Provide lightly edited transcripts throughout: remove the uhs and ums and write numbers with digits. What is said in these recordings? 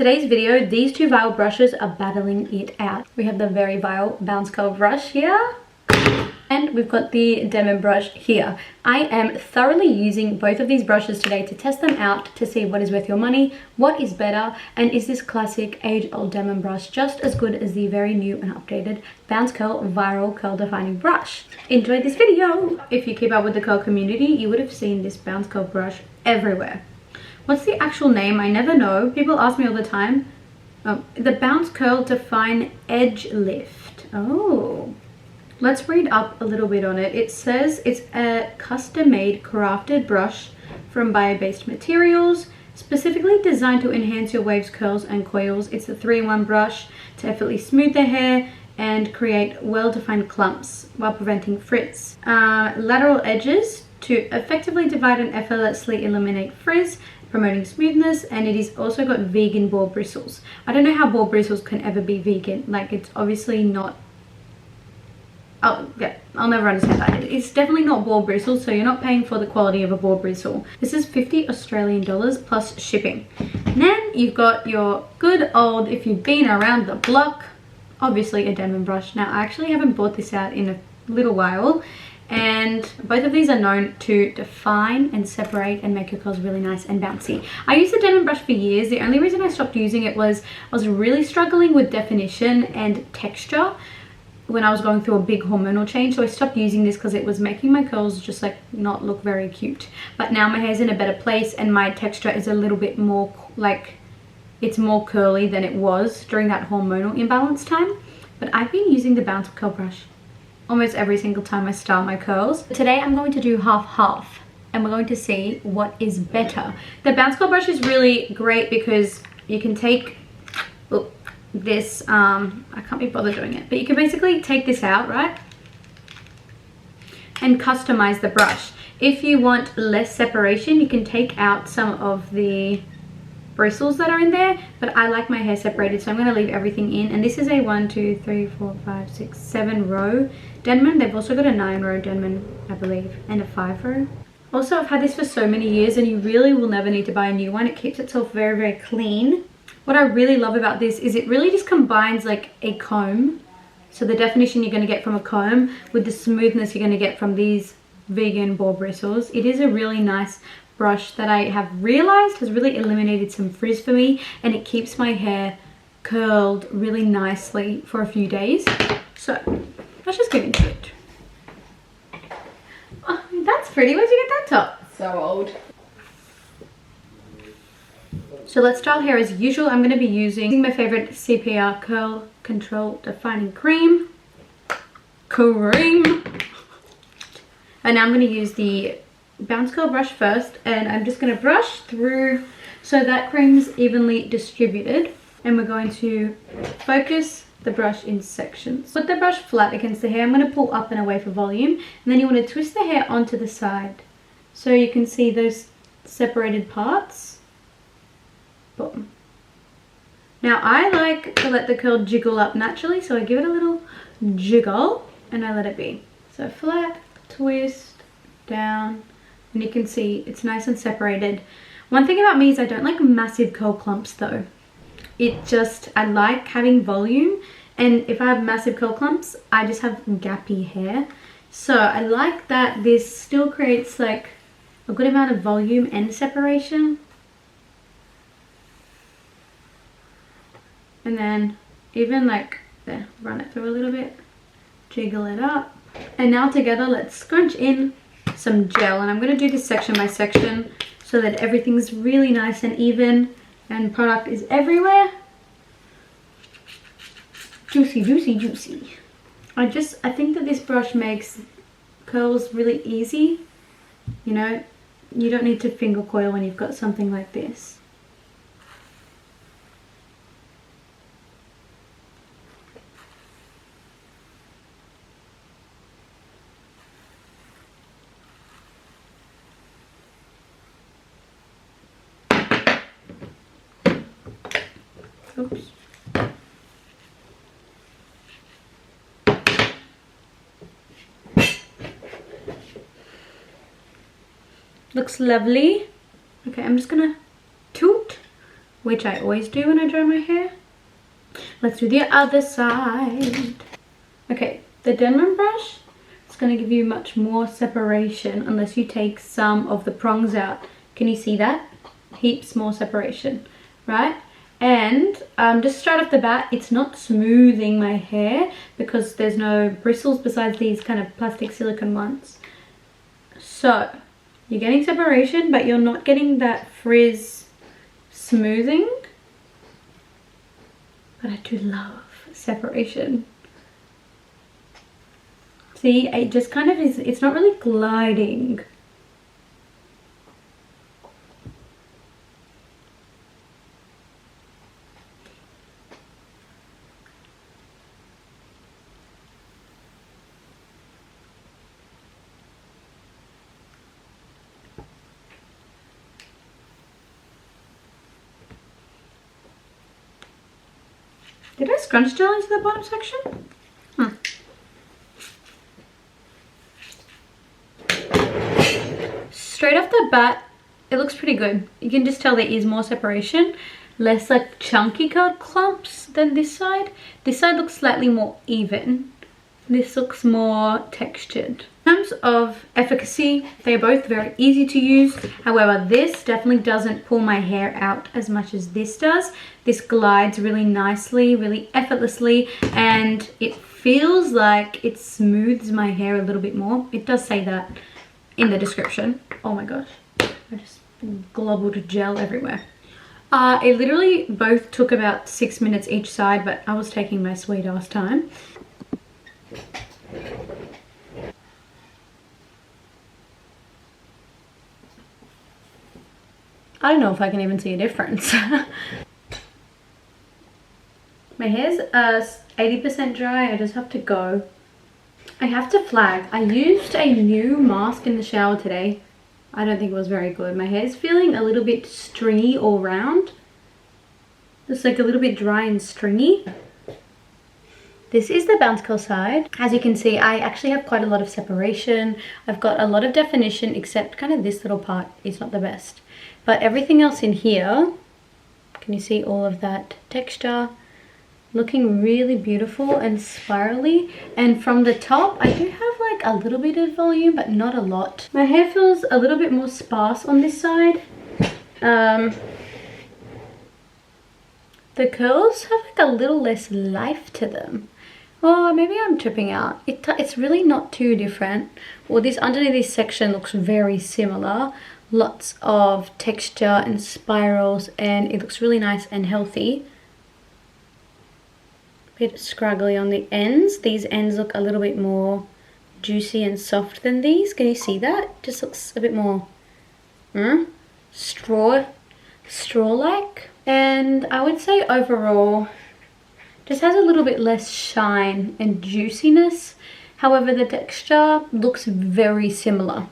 Today's video, these two vial brushes are battling it out. We have the very vial bounce curl brush here, and we've got the Denman brush here. I am thoroughly using both of these brushes today to test them out to see what is worth your money, what is better, and is this classic age-old Denman brush just as good as the very new and updated bounce curl viral curl defining brush. Enjoy this video! If you keep up with the curl community, you would have seen this bounce curl brush everywhere. What's the actual name? I never know. People ask me all the time. Oh, the bounce curl define edge lift. Oh. Let's read up a little bit on it. It says it's a custom-made crafted brush from bio-based materials, specifically designed to enhance your waves, curls, and coils. It's a 3-in-1 brush to effortlessly smooth the hair and create well-defined clumps while preventing frizz. Lateral edges to effectively divide and effortlessly eliminate frizz, promoting smoothness, and it is also got vegan boar bristles. I don't know how boar bristles can ever be vegan. Like, it's obviously not. Oh, yeah, I'll never understand that. It's definitely not boar bristles, so you're not paying for the quality of a boar bristle. This is 50 Australian dollars plus shipping. And then you've got your good old, if you've been around the block, obviously a Denman brush. Now, I actually haven't bought this out in a little while, and both of these are known to define and separate and make your curls really nice and bouncy. I used the Denman brush for years. The only reason I stopped using it was I was really struggling with definition and texture when I was going through a big hormonal change, so I stopped using this because it was making my curls just like not look very cute. But now my hair's in a better place and my texture is a little bit more like, it's more curly than it was during that hormonal imbalance time. But I've been using the bounce curl brush almost every single time I style my curls. Today I'm going to do half and we're going to see what is better. The bounce curl brush is really great because you can take this, I can't be bothered doing it, but you can basically take this out, right, and customize the brush. If you want less separation, you can take out some of the bristles that are in there, but I like my hair separated, so I'm going to leave everything in. And this is a 1, 2, 3, 4, 5, 6, 7 row Denman. They've also got a 9 row Denman, I believe, and a 5 row. Also, I've had this for so many years and you really will never need to buy a new one. It keeps itself very, very clean. What I really love about this is it really just combines like a comb. So the definition you're going to get from a comb with the smoothness you're going to get from these vegan boar bristles. It is a really nice brush that I have realized has really eliminated some frizz for me, and it keeps my hair curled really nicely for a few days. So let's just get into it. Oh, that's pretty. Where'd you get that top? So old. So let's style hair as usual. I'm going to be using my favorite CPR Curl Control Defining Cream. And now I'm going to use the bounce curl brush first, and I'm just going to brush through so that cream's evenly distributed. And we're going to focus the brush in sections. Put the brush flat against the hair. I'm going to pull up and away for volume. And then you want to twist the hair onto the side so you can see those separated parts. Boom. Now I like to let the curl jiggle up naturally, so I give it a little jiggle and I let it be. So flat, twist, down, and you can see it's nice and separated. One thing about me is I don't like massive curl clumps though. I like having volume, and if I have massive curl clumps, I just have gappy hair. So I like that this still creates like a good amount of volume and separation. And then even like there, run it through a little bit, jiggle it up. And now together let's scrunch in some gel, and I'm going to do this section by section so that everything's really nice and even and product is everywhere. Juicy, juicy, juicy. I think that this brush makes curls really easy. You know, you don't need to finger coil when you've got something like this. Oops. Looks lovely. Okay, I'm just gonna toot which I always do when I dry my hair. Let's do the other side. Okay, the Denman brush is going to give you much more separation unless you take some of the prongs out. Can you see that? Heaps more separation, right? And just straight off the bat, it's not smoothing my hair because there's no bristles besides these kind of plastic silicone ones. So you're getting separation, but you're not getting that frizz smoothing. But I do love separation. See, it just kind of is, it's not really gliding. Did I scrunch gel into the bottom section? Straight off the bat, it looks pretty good. You can just tell there is more separation, less like chunky curled clumps than this side. This side looks slightly more even. This looks more textured. In terms of efficacy, they're both very easy to use. However, this definitely doesn't pull my hair out as much as this does. This glides really nicely, really effortlessly, and it feels like it smooths my hair a little bit more. It does say that in the description. Oh my gosh, I just globbled gel everywhere. It literally both took about 6 minutes each side, but I was taking my sweet ass time. I don't know if I can even see a difference. My hair's 80% dry. I just have to go. I have to flag. I used a new mask in the shower today. I don't think it was very good. My hair's feeling a little bit stringy all round. Just like a little bit dry and stringy. This is the bounce curl side. As you can see, I actually have quite a lot of separation. I've got a lot of definition, except kind of this little part is not the best. But everything else in here, can you see all of that texture? Looking really beautiful and spirally. And from the top, I do have like a little bit of volume, but not a lot. My hair feels a little bit more sparse on this side. The curls have like a little less life to them. Oh, maybe I'm tripping out. It's really not too different. Well, this underneath this section looks very similar. Lots of texture and spirals, and it looks really nice and healthy. Bit scraggly on the ends. These ends look a little bit more juicy and soft than these. Can you see that? Just looks a bit more straw-like. And I would say overall, just has a little bit less shine and juiciness. However, the texture looks very similar.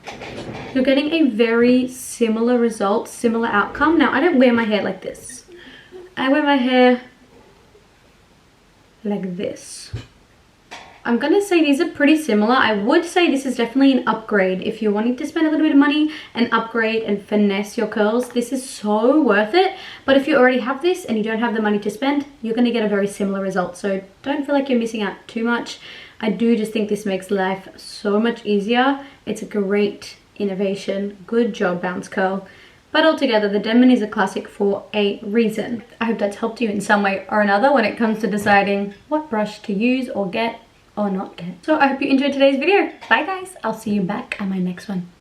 You're getting a very similar result, similar outcome. Now, I don't wear my hair like this. I wear my hair like this. I'm gonna say these are pretty similar. I would say this is definitely an upgrade. If you're wanting to spend a little bit of money and upgrade and finesse your curls, this is so worth it. But if you already have this and you don't have the money to spend, you're gonna get a very similar result. So don't feel like you're missing out too much. I do just think this makes life so much easier. It's a great innovation. Good job, Bounce Curl. But altogether, the Denman is a classic for a reason. I hope that's helped you in some way or another when it comes to deciding what brush to use or get or not get. So I hope you enjoyed today's video. Bye guys, I'll see you back at my next one.